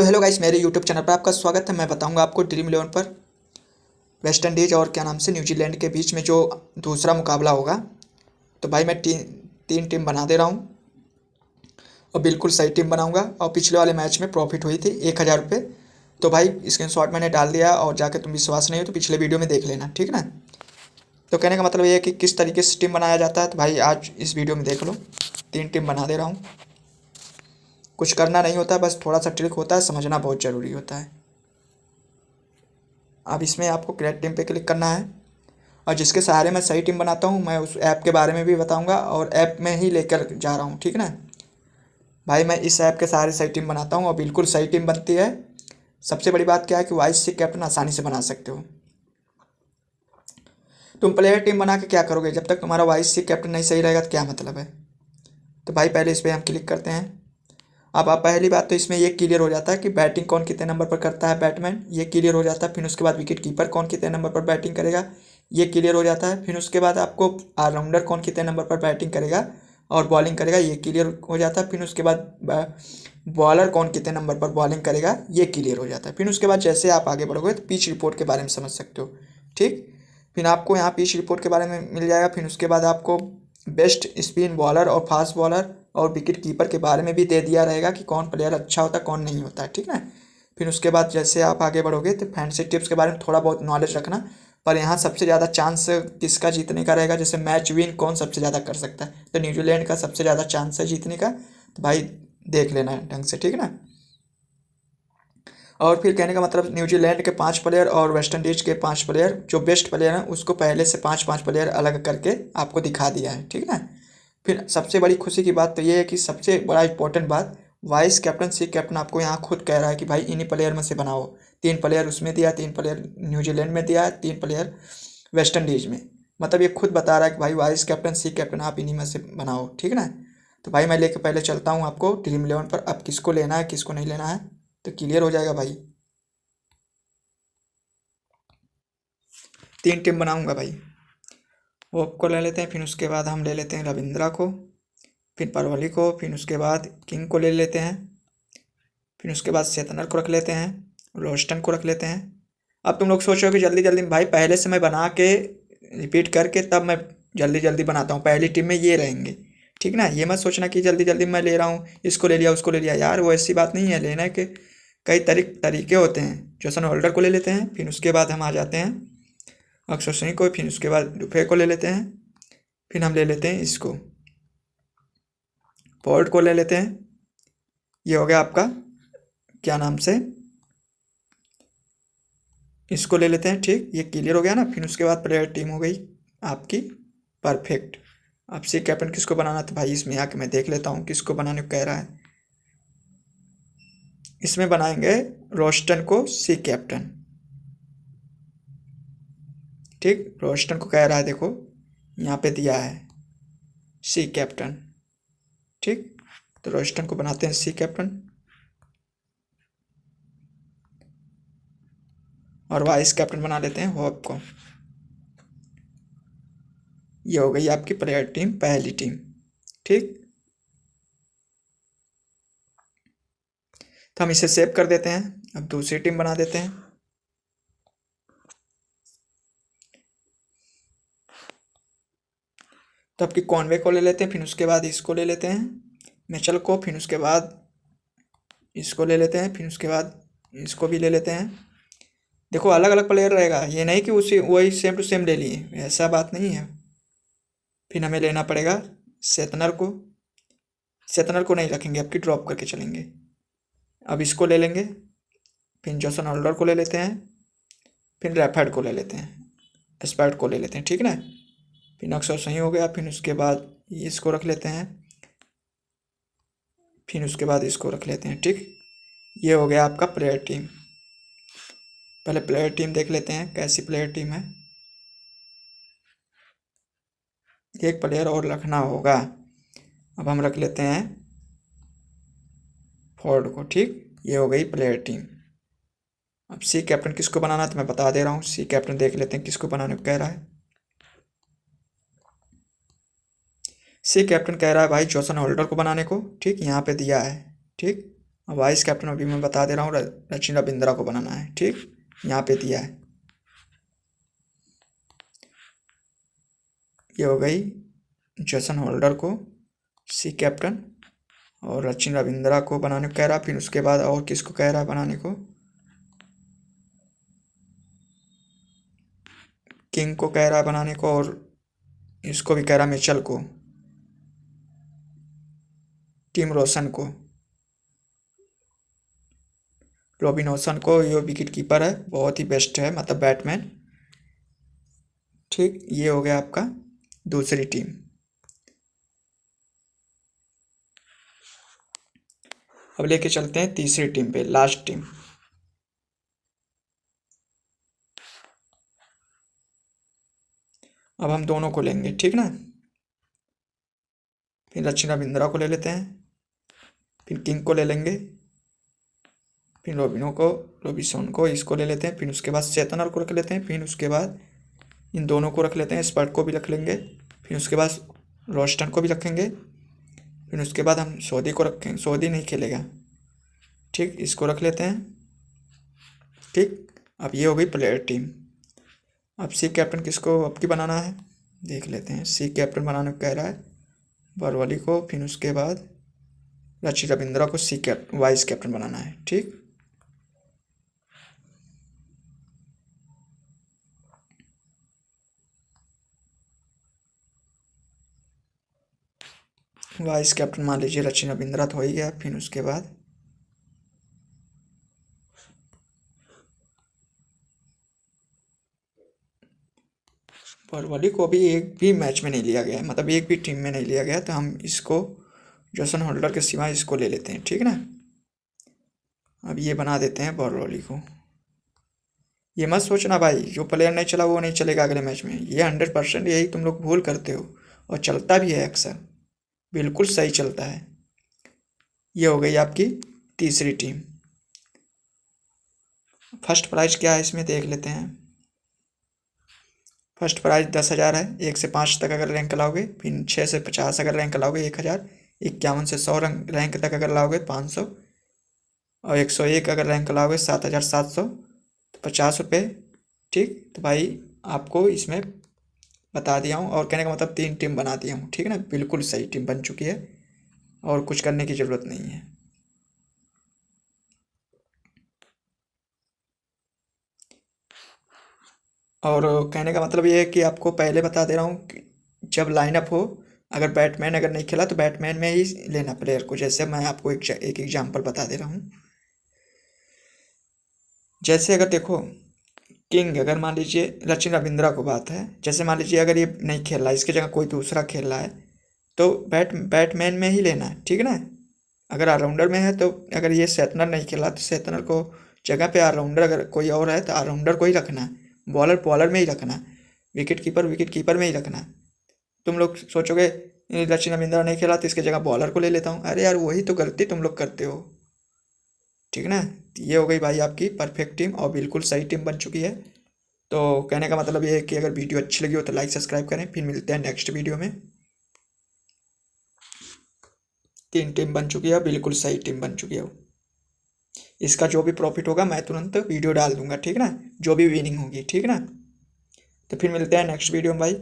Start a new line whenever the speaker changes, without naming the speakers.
तो hello guys, मेरे YouTube channel पर आपका स्वागत है। मैं बताऊंगा आपको ड्रीम इलेवन पर वेस्ट इंडीज और क्या नाम से न्यूजीलैंड के बीच में जो दूसरा मुकाबला होगा। तो भाई मैं तीन टीम बना दे रहा हूं और बिल्कुल सही टीम बनाऊंगा। और पिछले वाले मैच में प्रॉफिट हुई थी 1000 रुपये। तो भाई स्क्रीनशॉट मैंने डाल दिया और जाके तुम विश्वास नहीं हो तो पिछले वीडियो में देख लेना, ठीक ना। तो कहने का मतलब ये है कि किस तरीके से टीम बनाया जाता है। तो भाई आज इस वीडियो में देख लो, 3 टीम बना दे रहा हूँ। कुछ करना नहीं होता, बस थोड़ा सा ट्रिक होता है, समझना बहुत ज़रूरी होता है। अब इसमें आपको क्रिएट टीम पे क्लिक करना है और जिसके सहारे मैं सही टीम बनाता हूँ मैं उस ऐप के बारे में भी बताऊँगा और ऐप में ही लेकर जा रहा हूँ, ठीक ना। भाई मैं इस ऐप के सहारे सही टीम बनाता हूँ और बिल्कुल सही टीम बनती है। सबसे बड़ी बात क्या है कि वाइस सी कैप्टन आसानी से बना सकते हो। तुम प्लेयर टीम बना के क्या करोगे, जब तक तुम्हारा वाइस सी कैप्टन नहीं सही रहेगा तो क्या मतलब है। तो भाई पहले इस पर हम क्लिक करते हैं। अब आप पहली बात तो इसमें ये क्लियर हो जाता है कि बैटिंग कौन कितने नंबर पर करता है, बैट्समैन ये क्लियर हो जाता है। फिर उसके बाद विकेट कीपर कौन कितने नंबर पर बैटिंग करेगा ये क्लियर हो जाता है। फिर उसके बाद आपको ऑलराउंडर कौन कितने नंबर पर बैटिंग करेगा और बॉलिंग करेगा ये क्लियर हो जाता है। फिर उसके बाद बॉलर कौन कितने नंबर पर बॉलिंग करेगा ये क्लियर हो जाता है। फिर उसके बाद जैसे आप आगे बढ़ोगे तो पिच रिपोर्ट के बारे में समझ सकते हो, ठीक। फिर आपको यहाँ पिच रिपोर्ट के बारे में मिल जाएगा। फिर उसके बाद आपको बेस्ट स्पिन बॉलर और फास्ट बॉलर और विकेट कीपर के बारे में भी दे दिया रहेगा कि कौन प्लेयर अच्छा होता है कौन नहीं होता है, ठीक है। फिर उसके बाद जैसे आप आगे बढ़ोगे तो फैंसी टिप्स के बारे में थोड़ा बहुत नॉलेज रखना। पर यहाँ सबसे ज़्यादा चांस किसका जीतने का रहेगा, जैसे मैच विन कौन सबसे ज़्यादा कर सकता है, तो न्यूजीलैंड का सबसे ज़्यादा चांस है जीतने का। तो भाई देख लेना है ढंग से, ठीक ना। और फिर कहने का मतलब न्यूजीलैंड के 5 प्लेयर और वेस्ट इंडीज के 5 प्लेयर, जो बेस्ट प्लेयर हैं उसको पहले से 5-5 प्लेयर अलग करके आपको दिखा दिया है, ठीक ना। फिर सबसे बड़ी खुशी की बात तो ये है कि सबसे बड़ा इंपॉर्टेंट बात, वाइस कैप्टन सी कैप्टन आपको यहाँ खुद कह रहा है कि भाई इन्हीं प्लेयर में से बनाओ। 3 प्लेयर उसमें दिया, 3 प्लेयर न्यूजीलैंड में दिया, 3 प्लेयर वेस्ट इंडीज में। मतलब ये खुद बता रहा है कि भाई वाइस कैप्टन सी कैप्टन आप इन्हीं में से बनाओ, ठीक ना। तो भाई मैं लेके पहले चलता हूँ आपको ड्रीम इलेवन पर। अब किसको लेना है किसको नहीं लेना है तो क्लियर हो जाएगा भाई। 3 टीम बनाऊंगा भाई। होप को ले लेते हैं, फिर उसके बाद हम ले लेते हैं रविंद्रा को, फिर परवली को, फिर उसके बाद किंग को ले लेते हैं, फिर उसके बाद सेतनर को रख लेते हैं, रोस्टन को रख लेते हैं। अब तुम लोग सोचो कि जल्दी जल्दी भाई पहले से मैं बना के रिपीट करके तब मैं जल्दी जल्दी बनाता हूँ। पहली टीम में ये रहेंगे, ठीक ना। ये मत सोचना कि जल्दी जल्दी मैं ले रहा हूँ, इसको ले लिया उसको ले लिया, यार वो ऐसी बात नहीं है। लेना के कई तरीके होते हैं। जोसन होल्डर को ले लेते हैं, फिर उसके बाद हम आ जाते हैं अक्षर सिंह को, फिर उसके बाद रुपये को ले लेते हैं, फिर हम ले लेते हैं इसको पोर्ट को ले लेते हैं। ये हो गया आपका क्या नाम से, इसको ले लेते हैं, ठीक। ये क्लियर हो गया ना। फिर उसके बाद प्लेयर टीम हो गई आपकी परफेक्ट। अब सी कैप्टन किसको बनाना, तो भाई इसमें आके मैं देख लेता हूँ किसको बनाने को कह रहा है। इसमें बनाएंगे रोस्टन को सी कैप्टन, ठीक। रोस्टन को कह रहा है, देखो यहाँ पे दिया है सी कैप्टन, ठीक। तो रोस्टन को बनाते हैं सी कैप्टन और वाइस कैप्टन बना लेते हैं होप को। ये हो गई आपकी प्लेयर टीम, पहली टीम, ठीक। तो हम इसे सेव कर देते हैं। अब दूसरी टीम बना देते हैं। तो आपकी कॉन्वे को ले लेते हैं, फिर उसके बाद इसको ले लेते हैं मिचेल को, फिर उसके बाद इसको ले लेते हैं, फिर उसके बाद इसको भी ले लेते हैं। देखो अलग अलग प्लेयर रहेगा, ये नहीं कि उसी वही सेम टू सेम ले लिए, ऐसा बात नहीं है। फिर हमें लेना पड़ेगा सेतनर को। सेतनर को नहीं रखेंगे, आपकी ड्रॉप करके चलेंगे। अब इसको ले लेंगे, फिर जॉसन होल्डर को ले लेते हैं, फिर रैफर्ड को ले लेते हैं, स्पर्ट को ले लेते हैं, ठीक ना। फिर नक्शा सही हो गया। फिर उसके बाद इसको रख लेते हैं, फिर उसके बाद इसको रख लेते हैं, ठीक। ये हो गया आपका प्लेयर टीम। पहले प्लेयर टीम देख लेते हैं कैसी प्लेयर टीम है। एक प्लेयर और रखना होगा। अब हम रख लेते हैं फोर्ड को, ठीक। ये हो गई प्लेयर टीम। अब सी कैप्टन किसको बनाना तो मैं बता दे रहा हूँ। सी कैप्टन देख लेते हैं किसको बनाने को कह रहा है। सी कैप्टन कह रहा है भाई जॉसन होल्डर को बनाने को, ठीक। यहाँ पे दिया है, ठीक। वाइस कैप्टन अभी मैं बता दे रहा हूँ, सचिन रविंद्रा को बनाना है। ठीक, यहाँ पे दिया है, ये हो गई जेसन होल्डर को सी कैप्टन, और सचिन रविंद्रा को बनाने को कह रहा। फिर उसके बाद और किसको कह रहा है बनाने को, किंग को कह रहा है बनाने को, और इसको भी कह रहा मिचेल को, टिम रोशन को, रॉबिन होसन को। ये विकेट कीपर है, बहुत ही बेस्ट है, मतलब बैटमैन। ठीक, ये हो गया आपका दूसरी टीम। अब लेके चलते हैं तीसरी टीम पे, लास्ट टीम। अब हम दोनों को लेंगे, ठीक ना। फिर सचिन रविंद्रा को ले लेते हैं, फिर किंग को ले लेंगे, फिर रॉबिन्सन को इसको ले लेते हैं, फिर उसके बाद चेतनर को रख लेते हैं, फिर उसके बाद इन दोनों को रख लेते हैं, स्पर्ट को भी रख लेंगे, फिर उसके बाद रोस्टन को भी रखेंगे, फिर उसके बाद हम सऊदी को रखेंगे, सऊदी नहीं खेलेगा। ठीक, इसको रख लेते हैं। ठीक, अब ये हो गई प्लेयर टीम। अब सी कैप्टन किसको अब की बनाना है देख लेते हैं। सी कैप्टन बनाने को कह रहा है बरवली को, फिर उसके बाद सचिन रविंद्रा को सी कैप्टन वाइस कैप्टन बनाना है। ठीक, वाइस कैप्टन मान लीजिए सचिन रविंद्रा तो हो ही गया। फिर उसके बाद बरवली को भी एक भी मैच में नहीं लिया गया, मतलब एक भी टीम में नहीं लिया गया, तो हम इसको जेसन होल्डर के सिवा इसको ले लेते हैं। ठीक ना, अब ये बना देते हैं बरवली को। ये मत सोचना भाई जो प्लेयर नहीं चला वो नहीं चलेगा अगले मैच में, ये 100% यही तुम लोग भूल करते हो, और चलता भी है अक्सर, बिल्कुल सही चलता है। ये हो गई आपकी तीसरी टीम। फर्स्ट प्राइज क्या है इसमें देख लेते हैं। फर्स्ट प्राइज 10,000 है, 1 से 5 तक अगर रैंक लाओगे, फिर 6 से 50 अगर रैंक लाओगे 1,000, 51 से 100 रैंक तक अगर लाओगे 500, और 101 अगर रैंक लाओगे 7,700, तो 50 रुपये। ठीक, तो भाई आपको इसमें बता दिया हूँ, और कहने का मतलब 3 टीम बना दिया हूँ। ठीक है ना, बिल्कुल सही टीम बन चुकी है, और कुछ करने की ज़रूरत नहीं है। और कहने का मतलब ये है कि आपको पहले बता दे रहा हूँ कि जब लाइनअप हो, अगर बैटमैन अगर नहीं खेला तो बैटमैन में ही लेना प्लेयर को। जैसे मैं आपको एक एग्जांपल बता दे रहा हूँ। जैसे अगर देखो किंग, अगर मान लीजिए सचिन रविंद्रा को बात है, जैसे मान लीजिए अगर ये नहीं खेल रहा है, इसकी जगह कोई दूसरा खेल रहा है, तो बैटमैन में ही लेना है। ठीक है ना, अगर ऑलराउंडर में है तो अगर ये सेटनर नहीं खेला तो सेटनर को जगह पे ऑलराउंडर अगर कोई और है तो ऑलराउंडर को ही रखना है, बॉलर में ही रखना है, विकेट कीपर में ही रखना है। तुम लोग सोचोगे सचिन रविंद्रा नहीं खेला तो इसकी जगह बॉलर को ले लेता हूँ, अरे यार वही तो गलती तुम लोग करते हो। ठीक है ना, ये हो गई भाई आपकी परफेक्ट टीम, और बिल्कुल सही टीम बन चुकी है। तो कहने का मतलब ये है कि अगर वीडियो अच्छी लगी हो तो लाइक सब्सक्राइब करें, फिर मिलते हैं नेक्स्ट वीडियो में। 3 टीम बन चुकी है, बिल्कुल सही टीम बन चुकी है। इसका जो भी प्रॉफिट होगा मैं तुरंत वीडियो डाल दूंगा। ठीक ना, जो भी विनिंग होगी। ठीक ना, तो फिर मिलते हैं नेक्स्ट वीडियो में भाई।